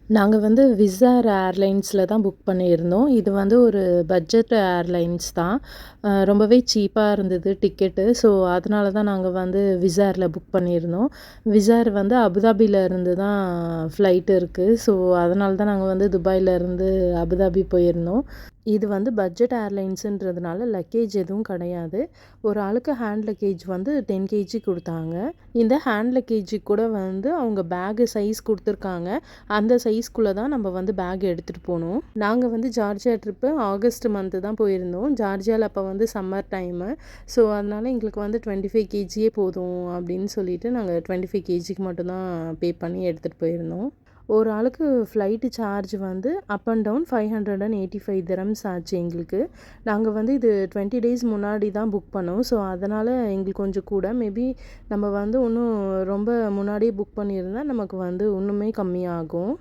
நாங்க வந்து விஸார் ஏர்லைன்ஸ்ல தான் புக் பண்ணியிருந்தோம். இது வந்து ஒரு பட்ஜெட் ஏர்லைன்ஸ் தான். ரொம்பவே சீப்பா இருந்தது டிக்கெட்டு. ஸோ, அதனால தான் நாங்க வந்து விஸார்ல புக் பண்ணியிருந்தோம். விஸார் வந்து அபுதாபில இருந்து தான் ஃப்ளைட் இருக்கு. ஸோ, அதனால தான் நாங்க வந்து துபாயில இருந்து அபுதாபி போயிருந்தோம். இது வந்து பட்ஜெட் ஏர்லைன்ஸுன்றதுனால லக்கேஜ் எதுவும் கிடையாது. ஒரு ஆளுக்கு ஹேண்ட் லக்கேஜ் வந்து 10 கேஜி குடுத்தாங்க. இந்த ஹேண்ட் லக்கேஜுக்கு கூட வந்து அவங்க பேகு சைஸ் குடுத்துருக்காங்க. அந்த சைஸ்க்குள்ள தான் நம்ம வந்து பேக் எடுத்துகிட்டு போகணும். நாங்கள் வந்து ஜார்ஜியா ட்ரிப்பு ஆகஸ்ட் மந்த்து தான் போயிருந்தோம். ஜார்ஜியாவில் அப்போ வந்து சம்மர் டைமு. ஸோ, அதனால் எங்களுக்கு வந்து 25 கேஜியே போதும் அப்படின்னு சொல்லிட்டு நாங்கள் 25 கேஜிக்கு மட்டும்தான் பே பண்ணி எடுத்துகிட்டு போயிருந்தோம். ஒரு ஆளுக்கு ஃப்ளைட்டு சார்ஜ் வந்து அப் அண்ட் டவுன் 585 திரம்ஸ் ஆச்சு எங்களுக்கு. நாங்கள் வந்து இது 20 டேஸ் முன்னாடி தான் புக் பண்ணோம். ஸோ, அதனால் எங்களுக்கு கொஞ்சம் கூட மேபி நம்ம வந்து இன்னும் ரொம்ப முன்னாடியே புக் பண்ணியிருந்தா நமக்கு வந்து இன்னுமே கம்மியாகும்.